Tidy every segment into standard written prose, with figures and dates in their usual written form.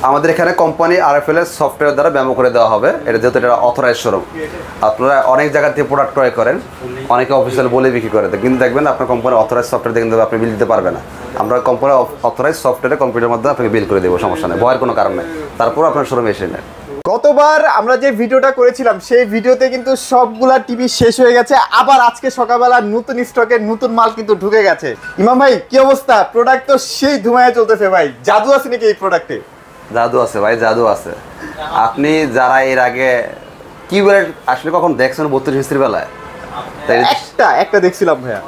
আমাদের এখানে company RFL এর সফটওয়্যার দ্বারা ব্যবহার করে দেওয়া হবে। এটা যেহেতু এটা অথরাইজ শোরুম, আপনারা অনেক জায়গা থেকে প্রোডাক্ট ক্রয় করেন, অনেকে অফিসিয়াল বলে বিক্রি করে, কিন্তু দেখবেন আপনার কোম্পানি অথরাইজ সফটওয়্যার দিয়ে কিন্তু আপনি বিল দিতে পারবেন না। আমরা কোম্পানি অথরাইজ সফটওয়্যারে কম্পিউটারের মধ্যে আপনাকে বিল করে দেবো, সমস্যা নেই, ভয়ের কোনো কারণ নেই। তারপর আপনার শোরুমে এসে নেন। গতবার আমরা যে ভিডিওটা করেছিলাম সেই ভিডিওতে কিন্তু সবগুলা টিভি শেষ হয়ে গেছে, আবার আজকে সকালবেলা নতুন স্টকে নতুন মাল কিন্তু ঢুকে গেছে। ইমাম ভাই কি অবস্থা? প্রোডাক্ট তো সেই ধুমায় চলতেছে ভাই, জাদু আছে নাকি এই প্রোডাক্টে? জাদু আছে ভাই, জাদু আছে। আপনি যারা এর আগে কিউএলএড আসলে কখন দেখছেন 32 ইঞ্চির বেলায়? একটা দেখছিলাম ভাইয়া,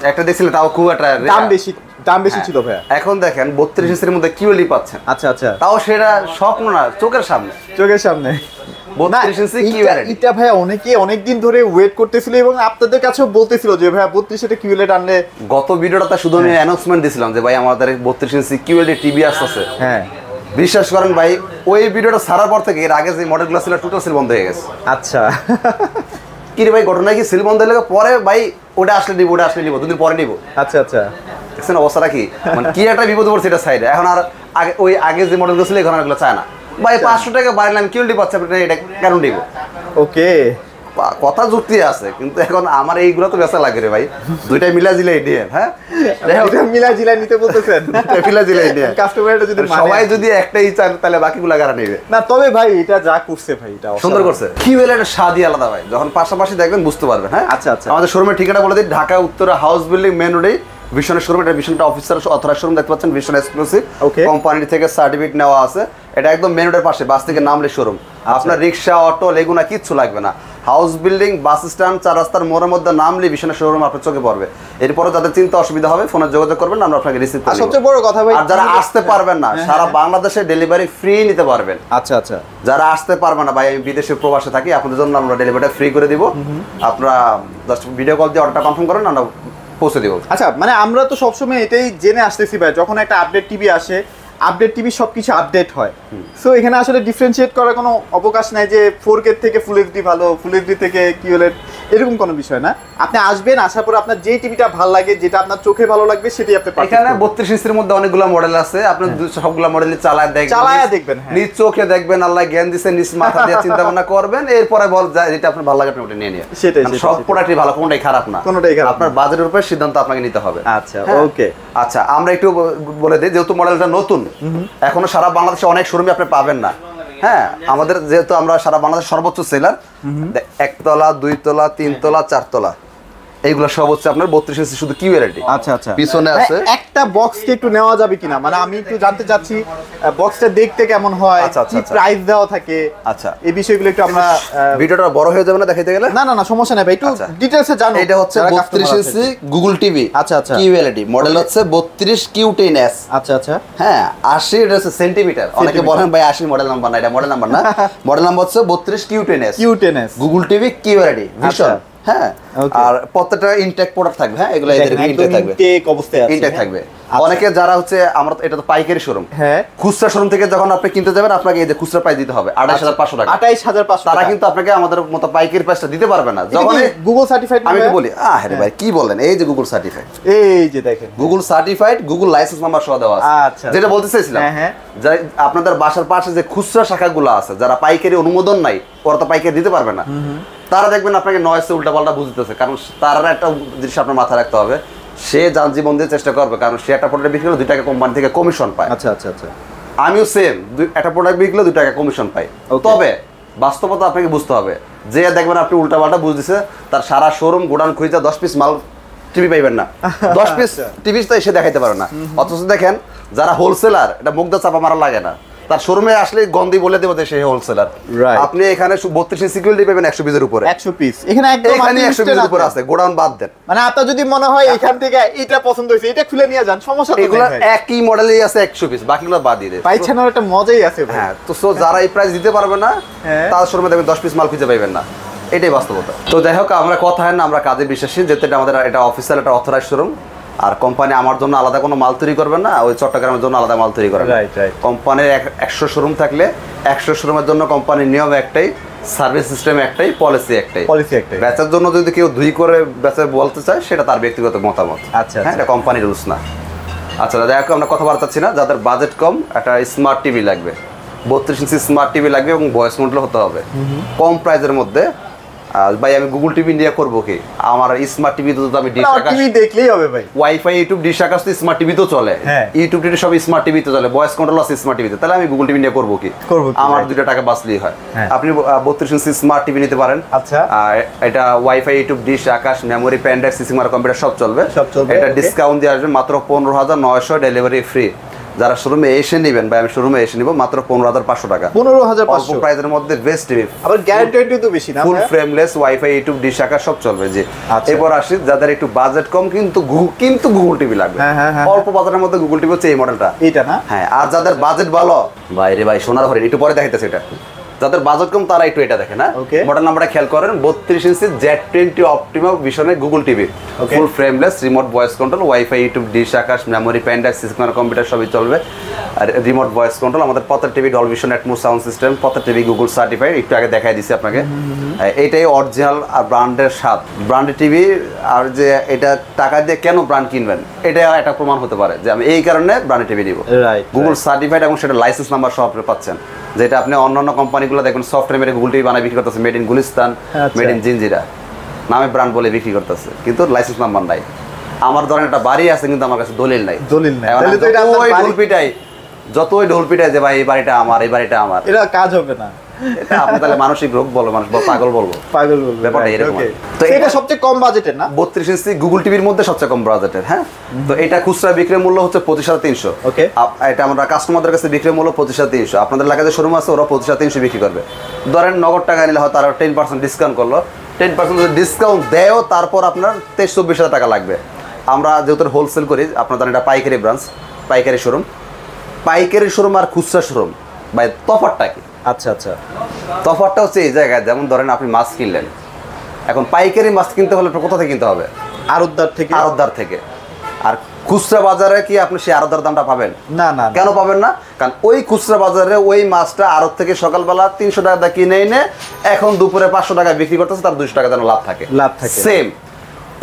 একটা দেখছিলেন, তাও খুব একটা দাম বেশি ছিল ভাইয়া। এখন দেখেন 32 ইঞ্চির মধ্যে কিউএলই পাচ্ছেন। আচ্ছা আচ্ছা, তাও সেটা স্বপ্ন না, চোখের সামনে। 32 ইঞ্চি কিউএলইডি এটা ভাইয়া অনেকে অনেকদিন ধরে ওয়েট করতেছিল এবং আপনাদের কাছেও বলতেছিল যে ভাইয়া 32 এটা কিউএলইডি আনলে। গত ভিডিওটা শুধু আমি অ্যানাউন্সমেন্ট দিছিলাম যে ভাই আমাদের 32 ইঞ্চি কিউএলইডি টিভি আসছে। হ্যাঁ, বিশ্বাস করেন ভাই, ওই ভিডিওটা ছাড়ার পর থেকে এর আগে যে মডেলগুলো ছিল টোটাল সেল বন্ধ হয়ে গেছে। আচ্ছা কি রে ভাই, ঘটনা কি? সেল বন্ধ হয়ে গেলে পরে ভাই ওটা আসলে নিব, দুদিন পরে নিব। আচ্ছা আচ্ছা, দেখছেন অবস্থাটা কি? মানে কি একটা বিপদ পড়ছে এটা সাইডে। এখন আর আগে যে মডেলগুলো ছিল এখন এগুলো চায় না ভাই। 500 টাকা বাড়লাম কিউএলইডি পাচ্ছে, আপনি এটা কেন নিব? ওকে, কথা যুক্তি আছে, কিন্তু এখন আমার এইগুলো তো বেচা লাগে রে ভাই। দুইটা মিলা জিলাই দিয়ে, হ্যাঁ মিলা জিলা নিতে বলতেছেন? মিলা জিলাই দিয়ে কাস্টমারটা যদি সবাই যদি একটাই চান তাহলে বাকিগুলো গাড়া নেবে না। তবে ভাই এটা যা করছে ভাই, এটা সুন্দর করছে। কিউএলইডির স্বাদই আলাদা ভাই, যখন পাশাপাশি দেখবেন বুঝতে পারবেন। হ্যাঁ আচ্ছা আচ্ছা, আমাদের শোরুমের ঠিকানা বলে দিই, Dhaka Uttara house building main রোডে ভিশনের শোরুম। এটা ভিশনটা অফিসার অথরাইজ শোরুম, দেখতে পাচ্ছেন ভিশন এক্সক্লুসিভ। কোম্পানি থেকে সার্টিফিকেট নেওয়া আছে। এটা একদম মেন রোডের পাশে, বাস থেকে নামলে শোরুম। আপনার রিক্সা, অটো, লেগুনা কিচ্ছু লাগবে না। হাউস বিল্ডিং, বাস স্ট্যান্ড, 4 রাস্তার মোড়ের মধ্যে নামলে ভিশনের শোরুম আপনার চোখে পড়বে। এরপরে যাদের চিন্তা অসুবিধা হবে ফোনে যোগাযোগ করবেন, আমরা আপনাকে রিসিভ করব। সবচেয়ে বড় কথা ভাই, আর যারা আসতে পারবেন না সারা বাংলাদেশে ডেলিভারি ফ্রি নিতে পারবেন। আচ্ছা আচ্ছা, যারা আসতে পারবে না ভাই, আমি বিদেশে প্রবাসে থাকি, আপনাদের জন্য আমরা ডেলিভারিটা ফ্রি করে দিব। আপনারা জাস্ট ভিডিও কল দিয়ে অর্ডারটা কনফার্ম করেন, আমরা পৌঁছে দিব। আচ্ছা, মানে আমরা তো সবসময় এটাই জেনে আসতেছি ভাই, যখন একটা আপডেট টিভি আসে, আপডেট টিভি সবকিছু আপডেট হয়। সো এখানে আসলে ডিফারেন্সিয়েট করার কোনো অবকাশ নাই যে 4K থেকে ফুল এইচডি ভালো, ফুল এইচডি থেকে কিউএলইডি, এরকম কোনো বিষয় না। আপনি আসবেন, আসার পর আপনার যে টিভিটা ভালো লাগে, যেটা আপনার চোখে ভালো লাগবে সেটাই আপনি পাবেন। এখানে 32 ইঞ্চির মধ্যে অনেকগুলো মডেল আছে, আপনি সবগুলো মডেলই চালায় দেখবেন, নিজ চোখে দেখবেন, আল্লাহ জ্ঞান দিয়েছে, নিজ মাথা দিয়ে চিন্তা ভাবনা করবেন, এরপরে বল যেটা আপনার ভালো লাগে আপনি ওটা নিয়ে নিয়ে। সেটাই, সব প্রোডাক্টই ভালো, কোনটাই খারাপ না, কোনটাই খারাপ। আপনার বাজেটের উপর সিদ্ধান্ত আপনাকে নিতে হবে। আচ্ছা ওকে, আচ্ছা আমরা একটু বলে দিই, যেহেতু মডেলটা নতুন, এখনো সারা বাংলাদেশে অনেক শোরুমে আপনি পাবেন না। হ্যাঁ, আমাদের যেহেতু আমরা সারা বাংলাদেশ সর্বোচ্চ সেলার, 1 তলা, 2 তলা, 3 তলা, 4 তলা, এইগুলো সব হচ্ছে আপনার 32 ইঞ্চি শুধু কিউএলইডি। আচ্ছা আচ্ছা, পিছনে আছে একটা বক্স কি একটু নেওয়া যাবে কিনা, মানে আমি একটু জানতে চাচ্ছি বক্সটা দেখতে কেমন হয়, কি প্রাইস দেওয়া থাকে। আচ্ছা, এই বিষয়গুলো একটু আমরা, ভিডিওটা বড় হয়ে যাবে না দেখাইতে গেলে? না না না, সমস্যা নাই ভাই, একটু ডিটেইলসে জানো। এটা হচ্ছে 32 ইঞ্চি গুগল টিভি। আচ্ছা আচ্ছা, কিউএলইডি মডেল হচ্ছে 32 Q10s। আচ্ছা আচ্ছা, হ্যাঁ 80 এটা হচ্ছে সেন্টিমিটার। অনেকে বলেন ভাই 80 মডেল নাম্বার না, এটা মডেল নাম্বার না, মডেল নাম্বার হচ্ছে 32 Q10s Google TV QLED vision. হ্যাঁ, আর প্রত্যেকটা ইনটেক প্রোডাক্ট থাকবে। হ্যাঁ, এগুলো এদের ইনটেক থাকবে, ইনটেক অবস্থায় আছে, ইনটেক থাকবে। অনেকে যারা হচ্ছে, আমরা এটা তো পাইকারি শোরুম, হ্যাঁ, খুচরা শোরুম থেকে যখন আপনি কিনতে যাবেন আপনাকে এই যে খুচরা প্রাইস দিতে হবে 28500 টাকা। 28500 তারা কিন্তু আপনাকে আমাদের মতো পাইকারি প্রাইসটা দিতে পারবে না। যখন গুগল সার্টিফাইড, আমি তো বলি আরে ভাই কি বলেন, এই যে গুগল সার্টিফাইড, এই যে দেখেন Google certified, Google licence number সহ দেওয়া আছে। আচ্ছা, যেটা বলতে চাইছিলাম, হ্যাঁ, যে আপনাদের বাসার পাশে যে খুচরা শাখাগুলো আছে, যারা পাইকারি অনুমোদন নাই, ওরা তো পাইকারি দিতে পারবে না, তারা দেখবেন আপনাকে নয়েসে উল্টাপাল্টা বুঝতেছে। কারণ তারা একটা জিনিস আপনার মাথায় রাখতে হবে, সে যান জীবন দিয়ে চেষ্টা করবে, কারণ সে একটা প্রোডাক্ট বিক্রি করলে 2 টাকা কোম্পানি থেকে কমিশন পায়। আচ্ছা আচ্ছা আচ্ছা, আমিও সেম, একটা প্রোডাক্ট বিক্রি করলে 2 টাকা কমিশন পাই। তবে বাস্তবতা আপনাকে বুঝতে হবে, যে দেখবেন আপনি উল্টাপাল্টা বুঝতেছে, তার সারা শোরুম গোডাউন খুঁজে 10 পিস মাল টিভি পাইবেন না, 10 পিস টিভি তো এসে দেখাইতে পারে না। অথচ দেখেন যারা হোলসেলার, এটা মুগ্ধা চাপা মারা লাগে না, তার শোরুমে আসলে গন্ধি বলে দেবো যে সে হোলসেলার। আপনি এখানে 32 ইঞ্চি সিকিউরিটি পাবেন 100 পিসের উপরে, 100 পিস এখানে একদম 100 পিসের উপরে আছে, গোডাউন বাদ দেন। মানে আপনার যদি মনে হয় এখান থেকে এটা পছন্দ হইছে, এটা খুলে নিয়ে যান, সমস্যা নেই। এগুলো একই মডেলই আছে 100 পিস, বাকিগুলো বাদ দিয়ে দেন। পাইছানোর একটা মজাই আছে ভাই। হ্যাঁ, তো যারা এই প্রাইস দিতে পারবে না, তার শোরুমে দেখবেন 10 পিস মাল খুঁজে পাইবেন না, এটাই বাস্তবতা। তো যাই হোক, আমরা কথা হয় না, আমরা কাজে বিশ্বাসী, যেহেতু এটা আমাদের এটা অফিসিয়াল, এটা অথরাইজ শোরুম। আর কোম্পানি আমার জন্য আলাদা কোনো মাল তৈরি করবে না, ওই চট্টগ্রামের জন্য আলাদা মাল তৈরি করে না। কোম্পানির 100 শোরুম থাকলে 100 শোরুমের জন্য কোম্পানির নিয়ম একটাই, সার্ভিস সিস্টেম একটাই, পলিসি একটাই। বেচার জন্য যদি কেউ দুই করে বেচে বলতে চায়, সেটা তার ব্যক্তিগত মতামত। আচ্ছা, হ্যাঁ, এটা কোম্পানির রুলস না। আচ্ছা দাদা, আমরা কথা বলতে চাচ্ছি না, যাদের বাজেট কম একটা স্মার্ট টিভি লাগবে, 32 ইঞ্চি স্মার্ট টিভি লাগবে এবং ভয়েস কন্ট্রোল হতে হবে কম প্রাইসের মধ্যে। ভাই আমি গুগল টিভি নিয়ে করবো কি, আমার স্মার্ট টিভি তো আমি ডিশ আকাশ টিভি দেখলেই হবে ভাই, ওয়াইফাই ইউটিউব ডিশ আকাশ তো স্মার্ট টিভি তো চলে, ইউটিউব টিভি সব স্মার্ট টিভি তো চলে, ভয়েস কন্ট্রোল আছে স্মার্ট টিভিতে, তাহলে আমি গুগল টিভি নিয়ে করবো কি, আমার 2 টাকা বাঁচলেই হয়। আপনি 32 ইঞ্চি স্মার্ট টিভি নিতে পারেন। আচ্ছা, এটা wifi YouTube dish Akash memory pen drive CC camera computer সব চলবে। এটা ডিসকাউন্ট দিয়ে আসবে মাত্র 15,900, ডেলিভারি ফ্রি। যারা শোরুমে এসে নেবেন ভাই, আমি শোরুমে এসে নিব মাত্র 15,500 টাকা, 15,500 প্রাইসের মধ্যে বেস্ট টিভি, আবার গ্যারান্টি তো বেশি না, full frameless wifi YouTube dish Akash সব চলবে। জি এরপর আসি যাদের একটু বাজেট কম কিন্তু গুগল টিভি লাগবে, অল্প বাজারের মধ্যে গুগল টিভি হচ্ছে এই মডেলটা, এটা না? হ্যাঁ। আর যাদের বাজেট ভালো ভাই রে ভাই, সোনার হরিণ একটু পরে দেখাইতেছে, এটা যাদের বাজেট কম তারা একটু এটা দেখেন। মডেল নাম্বারটা খেয়াল করেন, 32 ইঞ্চি Z20 অপটিমা ভিশনে Google TV, full frameless, remote voice control, wifi YouTube dish Akash memory pen drive CC camera computer সবই চলবে। আর রিমোট ভয়েস কন্ট্রোল, আমাদের প্রত্যেক TV Dolby Vision Atmos sound system, প্রত্যেক টিভি গুগল সার্টিফাইড, একটু আগে দেখাই দিছি আপনাকে। এইটাই অরিজিনাল আর ব্র্যান্ডের স্বাদ, ব্র্যান্ডেড টিভি। আর যে এটা টাকা দিয়ে কেন ব্র্যান্ড কিনবেন, এটা একটা প্রমাণ হতে পারে যে আমি এই কারণে ব্র্যান্ডেড টিভি নিব, গুগল সার্টিফাইড এবং সেটা লাইসেন্স নাম্বার সহ আপনি পাচ্ছেন। যেটা আপনি অন্যান্য কোম্পানিগুলো দেখুন সফটওয়্যার মেরে গুগল টিভি বানায় বিক্রি করতেছে, made in Gulistan, made in Jinjira নামে ব্র্যান্ড বলে বিক্রি করতেছে, কিন্তু লাইসেন্স নাম্বার নাই। আমার ধরেন একটা বাড়ি আছে কিন্তু আমার কাছে দলিল নাই, যতই ঢোল পিটাই যে ভাই এই বাড়িটা আমার, এই বাড়িটা আমার, এটা কাজ হবে না। এটা আপনি তাহলে মানসিক রোগ বলবো, মানুষ পাগল বলবো, ব্যাপারটা এরকম। তো এটা সবচেয়ে কম বাজেটের না, 32 ইঞ্চি গুগল টিভির মধ্যে সবচেয়ে কম বাজেটের। হ্যাঁ, তো এটা খুচরা বিক্রয় মূল্য হচ্ছে 25,300। ওকে, এটা আমরা কাস্টমারদের কাছে বিক্রয় মূল্য 25,300, আপনাদের এলাকায় যে শোরুম আছে ওরা 25,300 বিক্রি করবে। ধরেন নগদ টাকা নিলে হয়তো আরো 10% ডিসকাউন্ট করলো, 10% ডিসকাউন্ট দেয়ও, তারপর আপনার 23-24,000 টাকা লাগবে। আমরা যেহেতু হোলসেল করি, আপনার জানেন এটা পাইকারি ব্রাঞ্চ, পাইকারি শোরুম। পাইকারি শোরুম আর খুচরা শোরুম ভাই তফাৎটা কি? আচ্ছা আচ্ছা, তফাৎটা হচ্ছে এই জায়গায়, যেমন ধরেন আপনি মাছ কিনলেন, এখন পাইকারি মাছ কিনতে হলে কোথা থেকে কিনতে হবে? আড়তদার থেকে। আর খুচরা বাজারে কি আপনি সেই আড়তদার দামটা পাবেন? না না, কেন পাবেন না? কারণ ওই খুচরা বাজারে ওই মাছটা আড়ত থেকে সকালবেলা 300 টাকা কিনে এনে এখন দুপুরে 500 টাকা বিক্রি করতেছে, তার 200 টাকা যেন লাভ থাকে। সেম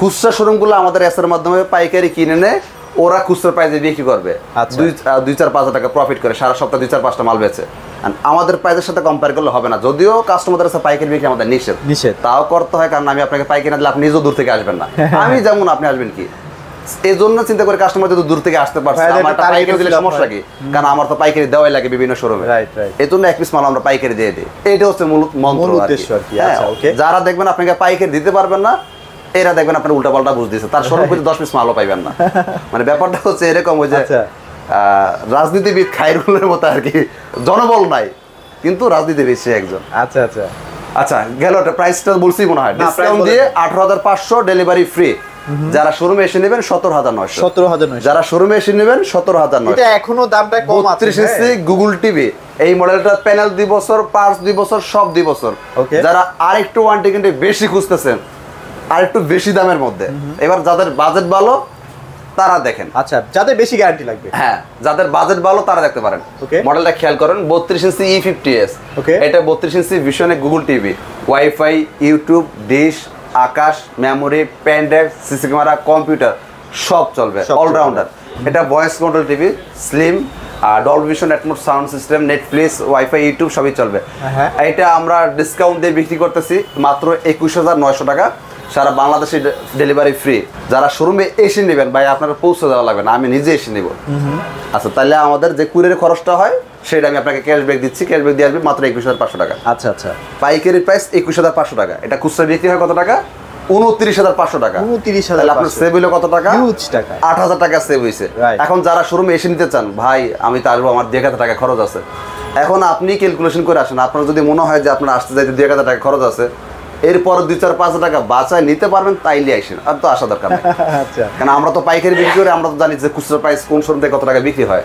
খুচরা শোরুমগুলো আমাদের এসের মাধ্যমে পাইকারি কিনে নেয়, ওরা খুচরা প্রাইসে বিক্রি করবে, 2-4-5 টাকা প্রফিট করে সারা সপ্তাহ 2-4-5টা মাল বেচে। আমাদের প্রাইসের সাথে কম্পেয়ার করলে হবে না, যদিও কাস্টমারদের সাথে পাইকারি বিক্রি আমাদের নিষেধ, তাও করতে হয়, কারণ আমি আপনাকে পাইকারি না দিলে আপনি নিজেও দূর থেকে আসবেন না, আমি যেমন আপনি আসবেন কি, এই জন্য চিন্তা করে কাস্টমার যদি দূর থেকে আসতে পারছে, আমার পাইকারি দিলে সমস্যা কি? কারণ আমার তো পাইকারি দেওয়াই লাগে বিভিন্ন শোরুমে, এই জন্য এক পিস মাল আমরা পাইকারি দিয়ে দিই, এটা হচ্ছে মূল উদ্দেশ্য। যারা দেখবেন আপনাকে পাইকারি দিতে পারবেন না, এরা দেখবেন আপনার উল্টা পাল্টা বুঝ দিচ্ছে, তার শোরুম কিন্তু 10 পিস মালও পাইবেন না। মানে ব্যাপারটা হচ্ছে এরকম, ওই যে রাজনীতিবিদ খায়রুলের মতো আর কি, জনবল নাই কিন্তু রাজনীতিবিদ সে একজন। আচ্ছা আচ্ছা আচ্ছা, গেল প্রাইসটা বলছি মনে হয়, ডিসকাউন্ট দিয়ে 18,500, ডেলিভারি ফ্রি। যারা শোরুমে এসে নেবেন 17,900, যারা শোরুমে এসে নেবেন 17,900। এটা এখনো দামটা কম আছে। 32 ইঞ্চি গুগল টিভি, এই মডেলটা প্যানেল 2 বছর, পার্টস 2 বছর, সব 2 বছর। যারা আরেকটু ওয়ারেন্টি কিন্তু বেশি খুঁজতেছেন, আর একটু বেশি দামের মধ্যে, এবার যাদের বাজেট ভালো তারা দেখেন। আচ্ছা, যাদের বেশি গ্যারান্টি লাগবে, হ্যাঁ, যাদের বাজেট ভালো তারা দেখতে পারেন। মডেলটা খেয়াল করেন, 32 ইঞ্চি E50s, এটা 32 ইঞ্চি ভিশনে Google TV, wifi YouTube dish Akash memory pen drive CC camera computer সব চলবে, অলরাউন্ডার। এটা voice control TV, slim, Dolby Vision Atmos sound system, Netflix, wifi YouTube সবই চলবে। এটা আমরা ডিসকাউন্ট দিয়ে বিক্রি করতেছি মাত্র 21,900 টাকা, সারা বাংলাদেশে ডেলিভারি ফ্রি। যারা শোরুমে এসে নেবেন ভাই, আপনারা পৌঁছে দেওয়া লাগবে না, আমি নিজে এসে নেব। আচ্ছা, তাহলে আমাদের যে কুরিয়ারের খরচটা হয় সেটা আমি আপনাকে ক্যাশব্যাক দিচ্ছি, ক্যাশব্যাক দিয়ে আসবে মাত্র 21,500 টাকা। আচ্ছা আচ্ছা, পাইকারি প্রাইস 21,500 টাকা। এটা খুচরা বিক্রি হয় কত টাকা? 29,500 টাকা। 29,000, আপনার সেভ হলো কত টাকা? 8,000 টাকা সেভ হয়েছে। এখন যারা শোরুমে এসে নিতে চান, ভাই আমি তো আসবো, আমার 2,000 টাকা খরচ আছে, এখন আপনি ক্যালকুলেশন করে আসেন, আপনার যদি মনে হয় যে আপনার আসতে যাইতে 2,000 টাকা খরচ আছে, এরপর 2-4-5 টাকা বাঁচায় নিতে পারবেন, তাইলে আসেন, আর তো আসা দরকার নেই। কারণ আমরা তো পাইকারি বিক্রি করে, আমরা তো জানি যে খুচরা প্রাইস কোন শোরুম থেকে কত টাকা বিক্রি হয়।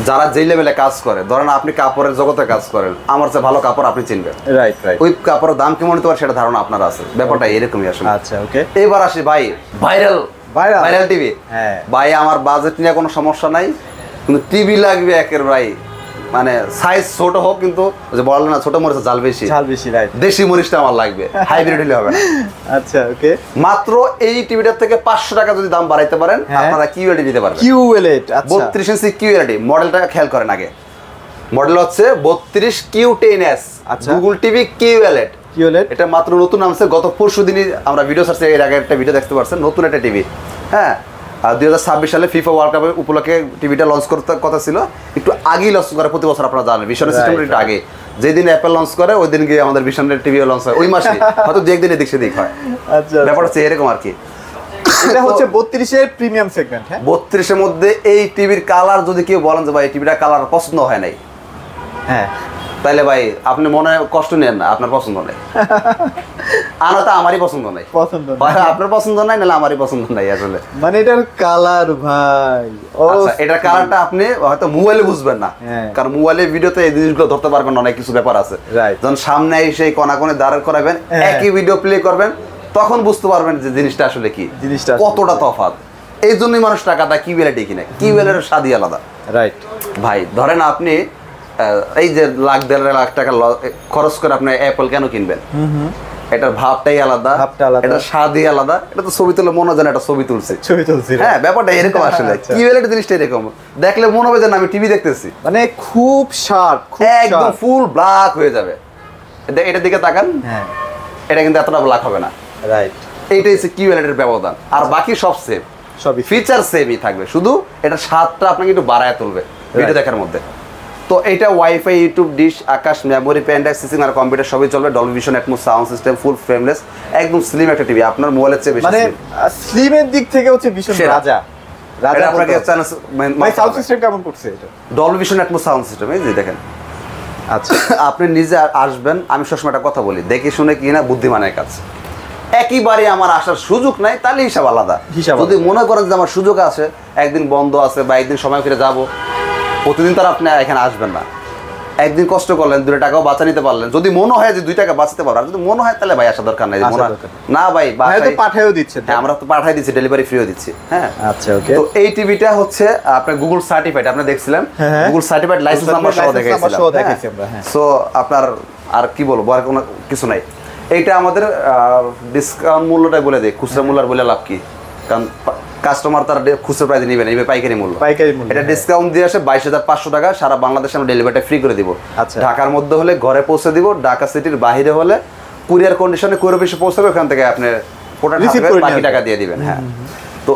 যারা যেই লেভেলে কাজ করে, ধরেন আপনি কাপড়ের জগতে কাজ করেন, আমার চেয়ে ভালো কাপড় আপনি চিনবেন, ওই কাপড়ের দাম কেমন হতে পারে সেটা ধারণা আপনার আছে, ব্যাপারটা এরকমই আসলে। আচ্ছা, ওকে, এবার আসি ভাই ভাইরাল টিভি। ভাই আমার বাজেট নিয়ে কোনো সমস্যা নাই, কিন্তু টিভি লাগবে একের ভাই, মানে সাইজ ছোট হোক, কিন্তু যে বললেন না ছোট মরিচ ঝাল বেশি, রাইট, দেশি মরিচটা আমার লাগবে, হাইব্রিড হলে হবে না। আচ্ছা, ওকে, মাত্র এই টিভিটার থেকে 500 টাকা যদি দাম বাড়াইতে পারেন, আপনারা কিউএলইডি নিতে পারবেন। 32 ইঞ্চি কিউএলইডি মডেলটা খেয়াল করেন আগে, মডেল হচ্ছে 32Q10s। আচ্ছা। Google TV QLED. কিউএলইডি এটা মাত্র নতুন নামছে, গত পরশুদিনই আমরা ভিডিও সার্চে এর আগে একটা ভিডিও দেখতে পারছেন, নতুন একটা টিভি। হ্যাঁ, আর 2026 সালে ফিফা ওয়ার্ল্ড কাপের উপলক্ষে টিভিটা লঞ্চ করতে কথা ছিল, একটু আগেই লঞ্চ করে প্রতি বছর আপনারা জানেন, ভিশনের সিস্টেম একটু আগে। যেদিন অ্যাপল লঞ্চ করে ওই দিন গিয়ে আমাদের ভিশনের টিভিও লঞ্চ হয় ওই মাসে, হয়তো যে একদিন এদিক সেদিক হয়। আচ্ছা, ব্যাপার হচ্ছে এরকম আর কি। এটা হচ্ছে 32 এর প্রিমিয়াম সেগমেন্ট। হ্যাঁ, 32 এর মধ্যে এই টিভির কালার যদি কেউ বলেন যে ভাই এই টিভিটা কালার পছন্দ হয় নাই, হ্যাঁ, তাইলে ভাই আপনি মনে কষ্ট নেন না, আপনার পছন্দ নেই। আমার তো আমারই পছন্দ নাই, পছন্দ না। হয় আপনার পছন্দ নাই নাহলে আমারই পছন্দ নাই আসলে। মানে এটার কালার ভাই, ও আচ্ছা, এটার কালারটা আপনি হয়তো মোবাইলে বুঝবেন না, হ্যাঁ। কারণ মোবাইলে ভিডিওতে এই জিনিসগুলো ধরতে পারবেন না, অনেক কিছু ব্যাপার আছে। Right. যখন সামনে এসে কোণে দাঁড় করাবেন, হ্যাঁ। একই ভিডিও প্লে করবেন, তখন বুঝতে পারবেন যে জিনিসটা আসলে কি, জিনিসটা আসলে কতটা তফাৎ। এই জন্যই মানুষ টাকাটা কিউএলইডি কিনে, কিউএলইডির স্বাদই আলাদা। রাইট। ভাই ধরেন আপনি এই যে লাখ 1.5 লাখ টাকা খরচ করে আপনি অ্যাপল কেন কিনবেন? এটার ভাবটাই আলাদা, ভাবটা আলাদা। এটার স্বাদই আলাদা। এটা তো ছবি তুলে মনে হয় যেন একটা ছবি তুলছে। ছবি তুলছি। হ্যাঁ, ব্যাপারটা এরকম আসলে। আচ্ছা। কিউএলইডি জিনিসটা এরকম, দেখলে মনে হবে যেন আমি টিভি দেখতেছি। মানে খুব শার্প, খুব একদম শার্প। ফুল ব্ল্যাক হয়ে যাবে। এটার দিকে তাকান, হ্যাঁ, এটা কিন্তু এতটা ব্ল্যাক হবে না। রাইট। এইটাই হচ্ছে কিউএলইডির ব্যবধান। আর বাকি সব সেম, সবই ফিচার সেমই থাকবে, শুধু এটা স্বাদটা আপনাকে একটু বাড়ায় তুলবে ভিডিও দেখার মধ্যে। তো এটা wifi, YouTube, dish, Akash, memory, pen drive, সিসিং আর কম্পিউটার সবই চলবে। Dolby Vision, Atmos sound system, ফুল ফ্রেমলেস, একদম স্লিম একটা টিভি, আপনার মোবাইলের চেয়ে বেশি মানে slim। স্লিমের দিক থেকে হচ্ছে ভীষণ সেরা। রাজা। এটা আপনাকে ভাই সাউন্ড সিস্টেম কেমন করছে এটা? Dolby Vision, Atmos sound system, এই যে দেখেন। আচ্ছা, আপনি নিজে আসবেন, আমি সবসময় একটা কথা বলি, দেখে শুনে কিনা বুদ্ধিমানের কাজ। একইবারে আমার আসার সুযোগ নাই, তাহলে হিসাব আলাদা। হিসাব যদি মনে করেন যে আমার সুযোগ আছে, একদিন বন্ধ আছে বা একদিন সময় ফিরে যাব, প্রতিদিন তার আপনি এখানে আসবেন না। একদিন কষ্ট করলেন, 2 টাকাও বাঁচা নিতে পারলেন, যদি মনে হয় যে 2 টাকা বাঁচতে পারো, আর যদি মনে হয় তাহলে ভাই আসার দরকার নাই। আসার মনে হয় দরকার না ভাই, ভাই তো বাসায় পাঠায়ও দিচ্ছে। হ্যাঁ, আমরা তো পাঠাই দিচ্ছি, ডেলিভারি ফ্রিও দিচ্ছি। হ্যাঁ, আচ্ছা, ওকে। তো এই টিভিটা হচ্ছে আপনার গুগল সার্টিফাইড, আপনি দেখছিলেন হ্যাঁ। গুগল সার্টিফাইড লাইসেন্স নাম্বার সহ লাইসেন্স নাম্বার সহ দেখাইছি দেখাইছিলাম। আমরা, হ্যাঁ। সো আপনার আর কি বলবো, আর কোনো কিছু নাই। এইটা আমাদের ডিসকাউন্ট মূল্যটা বলে দেয়, খুচরা মূল্য আর বলে লাভ কি, কারণ কাস্টমার তার খুচরা প্রাইসে নেবে না, নেবে পাইকারি মূল্য। পাইকারি মূল্য, এটা হ্যাঁ। ডিসকাউন্ট দিয়ে আসে 22,500 টাকা, সারা বাংলাদেশে আমরা ডেলিভারিটা ফ্রি করে দিব। আচ্ছা। ঢাকার মধ্যে হলে ঘরে পৌঁছে দিব, ঢাকা সিটির বাইরে হলে কুরিয়ার কন্ডিশনে কুরিয়ার অফিসে পৌঁছাবে, ওখান থেকে আপনি প্রোডাক্ট Receive করে বাকি নিয়ে টাকা দিয়ে দিবেন। হ্যাঁ, তো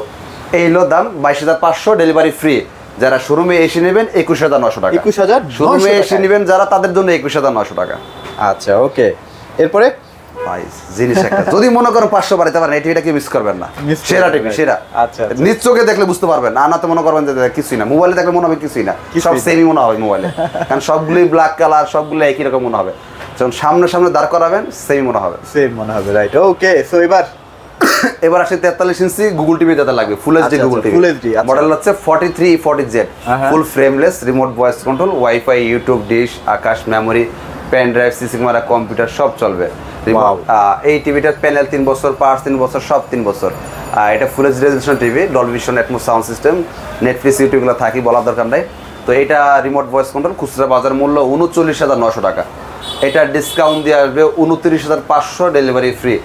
এই হলো দাম 22,500, ডেলিভারি ফ্রি। যারা শোরুমে এসে নেবেন 21,900 টাকা। 21,900 শোরুমে এসে নেবেন যারা, তাদের জন্য 21,900 টাকা। আচ্ছা, ওকে। এরপরে ভাই জিনিস একটা, যদি মনে করেন 500 বাড়াতে পারেন, এই টিভিটা কি মিস করবেন না। Miss সেরা করবেন টিভি, না। সেরা। আচ্ছা, আচ্ছা। নিজ চোখে দেখলে বুঝতে পারবেন, আর না তো মনে করবেন যে কিছুই না, মোবাইলে দেখলে মনে হবে কিছুই না, সব সেমই মনে হবে মোবাইলে, কারণ সবগুলোই ব্ল্যাক কালার, সবগুলো একই রকম মনে হবে। যখন সামনে সামনে দাঁড় করাবেন সেমই মনে হবে। সেম মনে হবে, রাইট। ওকে, সো এবার আসে 43 ইঞ্চি গুগল টিভি যেটা লাগবে, ফুল এইচডি আচ্ছা, গুগল টিভি। Full HD, আচ্ছা। মডেল হচ্ছে 4340Z, full frameless, remote voice control, wifi, YouTube, dish, Akash, memory, pen drive, CC camera, computer সব চলবে। এই টিভিটার প্যানেল 3 বছর, পাওয়ার 3 বছর, সব 3 বছর। এটা full HD resolution TV, Dolby Vision, Atmos sound system, Netflix, ইউটিউবগুলো থাকি, বলার দরকার নাই। তো এটা রিমোট ভয়েস কন্ট্রোল, খুচরা বাজার মূল্য 39,900 টাকা। এটা ডিসকাউন্ট দিয়ে আসবে 29,500, ডেলিভারি ফ্রি।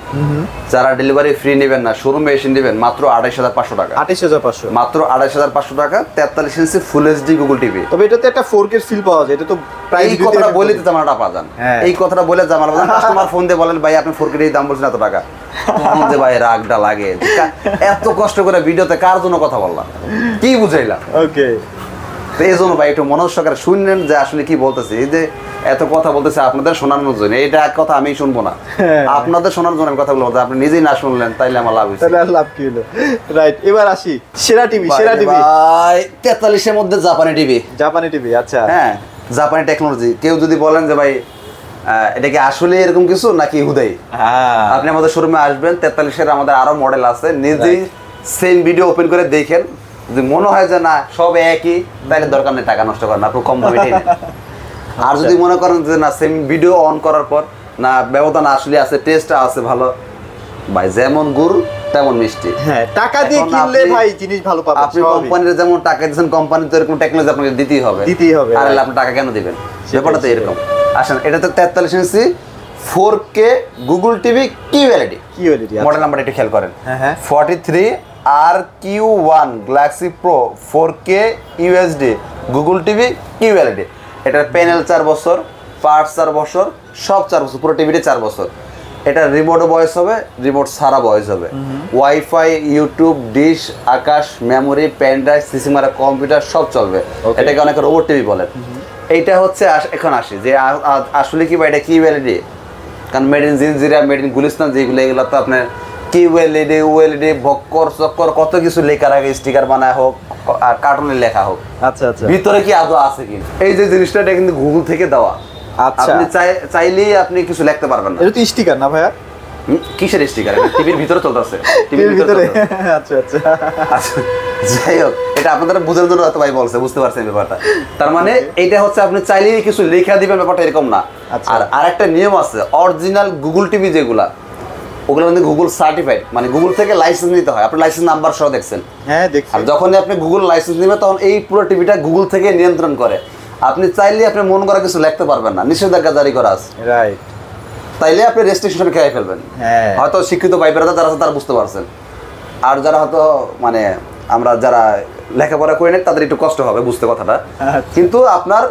যারা ডেলিভারি ফ্রি নেবেন না, শোরুমে এসে নেবেন মাত্র 28,500 টাকা। 28,500 মাত্র 28,500 টাকা, 43 ইঞ্চি ফুল এইচডি গুগল টিভি। তবে এটাতে একটা 4K ফিল পাওয়া যায়, এটা তো প্রায় এই কথাটা বলে দিতে জামাটা পাজান, এই কথাটা বলে জামাটা পাজান। কাস্টমার ফোন দিয়ে বলেন ভাই আপনি 4K এর দাম বলছেন এত টাকা, যে ভাই রাগটা লাগে, এত কষ্ট করে ভিডিওতে কার জন্য কথা বললাম, কি বুঝাইলাম? ওকে, তো এই জন্য ভাই একটু মনোযোগ সহকারে শুনলেন যে আসলে কি বলতেছি। এই যে এত কথা বলতেছে আপনাদের শোনানোর জন্য, এইটা এক কথা আমি শুনবো না, আপনাদের শোনার জন্য আমি কথাগুলো বলতে, আপনি নিজেই না শুনলেন তাইলে আমার লাভ হয়েছে। তাহলে আর লাভ কি হলো? রাইট, এবার আসি সেরা টিভি। সেরা টিভি ভাই 43 এর মধ্যে জাপানি টিভি। জাপানি টিভি, আচ্ছা। হ্যাঁ, জাপানি টেকনোলজি। কেউ যদি বলেন যে ভাই এটা কি আসলে এরকম কিছু নাকি হুদাই, হ্যাঁ, আপনি আমাদের শোরুমে আসবেন, 43 এর আমাদের আরো মডেল আছে, নিজেই সেম ভিডিও ওপেন করে দেখেন। যদি মনে হয় যে না সব একই, তাহলে দরকার নেই টাকা নষ্ট করেন, আপনি কম দামে নেন। আর যদি মনে করেন যে না সেম ভিডিও অন করার পর না ব্যবধান আসলে আছে, টেস্ট আছে ভালো, ভাই যেমন গুড় তেমন মিষ্টি। হ্যাঁ, টাকা দিয়ে কিনলে ভাই জিনিস ভালো পাবেন। আপনি কোম্পানির যেমন টাকা দিচ্ছেন, কোম্পানি তো এরকম টেকনোলজি আপনাকে দিতেই হবে। আর আপনি টাকা কেন দিবেন? ব্যাপারটা তো এরকম। আসেন, এটা তো 43 ইঞ্চি 4K Google TV QLED. Model number একটু খেয়াল করেন, 43RQ1 Galaxy pro 4K UHD Google TV QLED. এটার প্যানেল 4 বছর, পার্টস 4 বছর, সব 4 বছর, পুরো টিভিতে 4 বছর। এটা রিমোট ভয়েস হবে, রিমোট ছাড়া ভয়েস হবে, wifi, YouTube, dish, Akash, memory, pen drive, CC মারা কম্পিউটার সব চলবে। এটাকে অনেকে রোবট টিভি বলেন। এইটা হচ্ছে এখন আসি যে আসলে কি বা এটা কি এলইডি, কারণ made in Jinjira, made in Gulistan যেগুলো, এগুলো তো আপনার কি এলইডি, ওএলইডি, ভক্কর চক্কর কত কিছু লেখা রাখে, স্টিকার বানায় হোক আর কার্টুনে লেখা হোক, আচ্ছা আচ্ছা, ভিতরে কি আদৌ আছে কি। এই যে জিনিসটা এটা কিন্তু গুগল থেকে দেওয়া। আচ্ছা, আপনি চাইলেই আপনি কিছু লিখতে পারবেন না। এটা তো স্টিকার না ভাইয়া? কিসের স্টিকার? টিভির ভিতরে চলতেছে, টিভির ভিতরে। আচ্ছা আচ্ছা আচ্ছা, যাই হোক, এটা আপনাদের বোঝার জন্য হয়তো ভাই বলছে, বুঝতে পারছেন ব্যাপারটা। তার মানে এইটা হচ্ছে আপনি চাইলেই কিছু লেখা দিবেন, ব্যাপারটা এরকম না। আর আরেকটা নিয়ম আছে, অরিজিনাল গুগল টিভি যেগুলা, ওগুলো কিন্তু গুগল সার্টিফাইড, মানে গুগল থেকে লাইসেন্স নিতে হয়। আপনি লাইসেন্স নাম্বার সহ দেখছেন? হ্যাঁ দেখছি। আর যখনই আপনি গুগল লাইসেন্স নেবেন তখন এই পুরো টিভিটা গুগল থেকে নিয়ন্ত্রণ করে। আপনি চাইলে আপনি মন করা কিছু লিখতে পারবেন না, নিষেধাজ্ঞা জারি করা আছে। রাইট। তাইলে আপনি রেস্ট্রিকশন খেয়ে ফেলবেন। হ্যাঁ, হয়তো শিক্ষিত ভাই বেড়াতে যারা আছে তারা বুঝতে পারছেন, আর যারা হয়তো মানে আমরা যারা লেখাপড়া করি না তাদের একটু কষ্ট হবে বুঝতে কথাটা। কিন্তু আপনার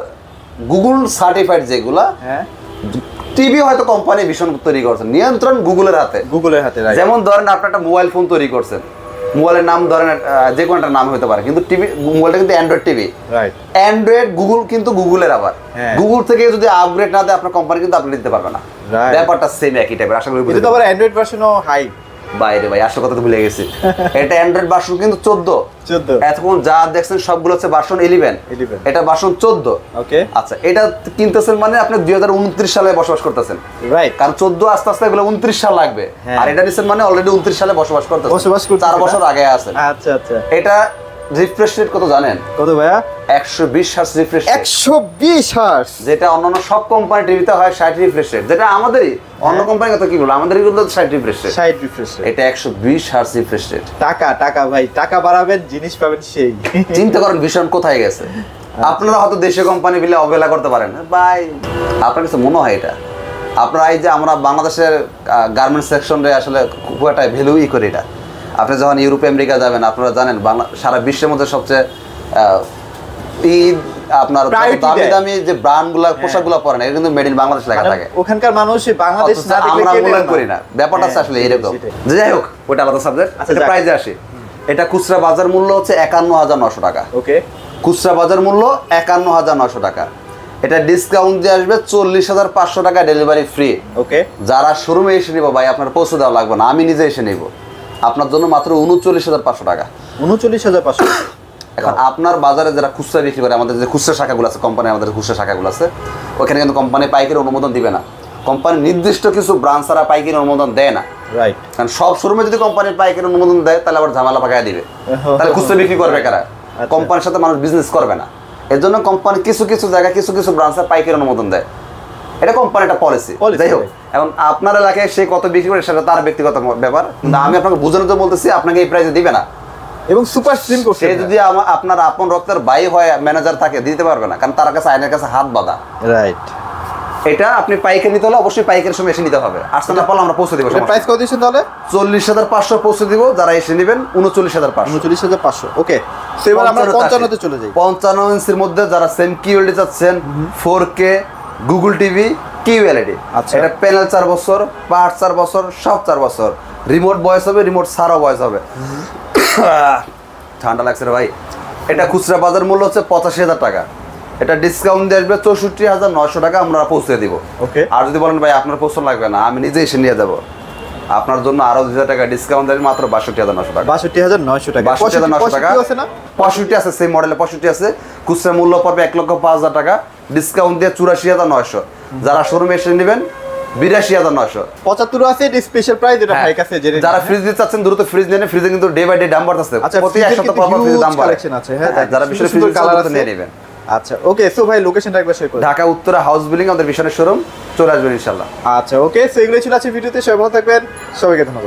গুগল সার্টিফাইড যেগুলা টিভি হয়তো কোম্পানি ভীষণ তৈরি করছেন, নিয়ন্ত্রণ গুগলের হাতে। গুগলের হাতে। যেমন ধরেন আপনি একটা মোবাইল ফোন তৈরি করছেন, মোবাইলের নাম ধরেন যে কোনো একটা নাম হতে পারে, কিন্তু টিভি মোবাইলটা কিন্তু Android TV. Right. Android Google কিন্তু গুগলের আবার গুগল থেকে যদি আপগ্রেড না দেয় আপনার কোম্পানি কিন্তু আপগ্রেড দিতে পারবে না। ব্যাপারটা সেম একই টাইপের। আশা করি বুঝতে পারবেন। আবার অ্যান্ড্রয়েড ভার্সনও হাই। বাইরে ভাই আসল কথা তো ভুলে গেছি। এটা অ্যান্ড্রয়েড ভার্সন কিন্তু 14। এতক্ষণ যা দেখছেন সবগুলো হচ্ছে ভার্সন 11। এটা ভার্সন 14। ওকে, আচ্ছা, এটা কিনতেছেন মানে আপনি 2029 সালে বসবাস করতেছেন। রাইট, কারণ 14 আস্তে আস্তে এগুলো 29 সাল লাগবে। আর এটা নিছেন মানে অলরেডি 29 সালে বসবাস করতেছেন, 4 বছর আগে আছেন। আচ্ছা আচ্ছা। এটা রিফ্রেশ রেট কত জানেন? কত ভাইয়া? 120 হার্টজ রিফ্রেশ রেট। 120 হার্টজ, যেটা অন্যান্য সব কোম্পানি টিভিতে হয় 60 রিফ্রেশ রেট, যেটা আমাদেরই অন্য কোম্পানি কত কি বলে, আমাদেরই কিন্তু 60 রিফ্রেশ রেট। 60 রিফ্রেশ রেট, এটা 120 হার্টজ রিফ্রেশ রেট। টাকা ভাই, টাকা বাড়াবেন জিনিস পাবেন সেই। চিন্তা করেন ভীষণ কোথায় গেছে। আপনারা হয়তো দেশীয় কোম্পানি বলে অবহেলা করতে পারেন ভাই, আপনার কাছে মনে হয় এটা আপনারা এই যে আমরা বাংলাদেশের গার্মেন্টস সেকশনে আসলে খুব একটা ভ্যালুই করি এটা। আপনি যখন ইউরোপ আমেরিকা যাবেন আপনারা জানেন সারা বিশ্বের মধ্যে সবচেয়ে আপনার দামি দামি যে ব্র্যান্ডগুলো পোশাকগুলো পরেন এটা কিন্তু মেড ইন বাংলাদেশ লেখা থাকে। ওখানকার মানুষ বাংলাদেশ না দেখলে আমরা মূল্যায়ন করি না, ব্যাপারটা আসলে এরকম। যাই হোক, ওটা আলাদা সাবজেক্ট। এটা প্রাইসে আসি। এটা খুচরা বাজার মূল্য হচ্ছে 51,900 টাকা। ওকে, খুচরা বাজার মূল্য 51,900 টাকা। এটা ডিসকাউন্ট দিয়ে আসবে 40,500 টাকা, ডেলিভারি ফ্রি। ওকে, যারা শোরুমে এসে নিব ভাই আপনার পৌঁছে দেওয়া লাগবে না, আমি নিজে এসে নিব আপনার জন্য মাত্র 39,500 টাকা। 39,500। এখন আপনার বাজারে যারা খুচরা বিক্রি করে, আমাদের যে খুচরা শাখাগুলো আছে কোম্পানি, আমাদের খুচরা শাখাগুলো আছে, ওখানে কিন্তু কোম্পানি পাইকারি অনুমোদন দিবে না। কোম্পানি নির্দিষ্ট কিছু ব্রাঞ্চ ছাড়া পাইকারি অনুমোদন দেয় না। রাইট, কারণ সব শোরুমে যদি কোম্পানির পাইকারি অনুমোদন দেয় তাহলে আবার ঝামেলা পাকায় দিবে, তাহলে খুচরা বিক্রি করবে কারা? কোম্পানির সাথে মানুষ বিজনেস করবে না। এর জন্য কোম্পানি কিছু কিছু জায়গায় কিছু কিছু ব্রাঞ্চে পাইকারি অনুমোদন দেয়, এটা কোম্পানির একটা পলিসি। যাই হোক, এখন আপনার এলাকায় সে কত বিক্রি করে সেটা তার ব্যক্তিগত ব্যাপার, কিন্তু আমি আপনাকে বোঝানোর জন্য বলতেছি আপনাকে এই প্রাইসে দিবে না। এবং সুপার স্লিম করছে, সে যদি আপনার আপন রক্তের ভাই হয়, ম্যানেজার থাকে, দিতে পারবে না, কারণ তার কাছে আইনের কাছে হাত বাঁধা। রাইট, এটা আপনি পাইকারি নিতে হলে অবশ্যই পাইকারি সময় এসে নিতে হবে। আসতে না পারলে আমরা পৌঁছে দেবো। প্রাইস কত দিচ্ছেন তাহলে? 40,500 পৌঁছে দিব। যারা এসে নেবেন 39,500। 39,500। ওকে, তো এবার আমরা 55 তে চলে যাই। 55 ইঞ্চির মধ্যে যারা সেম কিউএলইডি চাচ্ছেন, 4K গুগল টিভি কিউএলইডি। আচ্ছা, এটা প্যানেল 4 বছর, পার্ট 4 বছর, সব 4 বছর, রিমোট ভয়েস হবে, রিমোট ছাড়াও ভয়েস হবে। ঠান্ডা লাগছে রে ভাই। এটা খুচরা বাজার মূল্য হচ্ছে 85,000 টাকা। এটা ডিসকাউন্ট দিয়ে আসবে 64,900 টাকা, আমরা পৌঁছে দিব। ওকে, আর যদি বলেন ভাই আপনার পৌঁছানো লাগবে না, আমি নিজে এসে নিয়ে যাবো, আপনার জন্য আরো 2,000 টাকা ডিসকাউন্ট দেবেন, মাত্র 62,900 টাকা। 62,900 টাকা। 62,900 টাকা আছে না? 65 আছে, সেই মডেলে 65 আছে। খুচরা মূল্য পড়বে 1,05,000 টাকা, ডিসকাউন্ট দিয়ে 84,900। যারা শোরুমে এসে নেবেন 82,900। 75 আছে, এটা স্পেশাল প্রাইস। এটা ভাই কাছে যারা ফ্রিজ দিতে চাচ্ছেন দ্রুত ফ্রিজ নেন, ফ্রিজে কিন্তু ডে বাই ডে দাম বাড়তেছে। প্রতি এক সপ্তাহ পর ফ্রিজের দাম বাড়ে। যারা বিশেষ ফ্রিজ কালার আছে নিয়ে নেবেন। আচ্ছা, ওকে, সো ভাই লোকেশনটা একবার শেয়ার করুন। ঢাকা উত্তরা হাউস বিল্ডিং, আমাদের বিশনের শোরুম, চলে আসবেন ইনশাআল্লাহ। আচ্ছা, ওকে, সো এগুলোই ছিল আজকের ভিডিওতে। সবাই ভালো থাকবেন, সবাইকে ধন্যবাদ।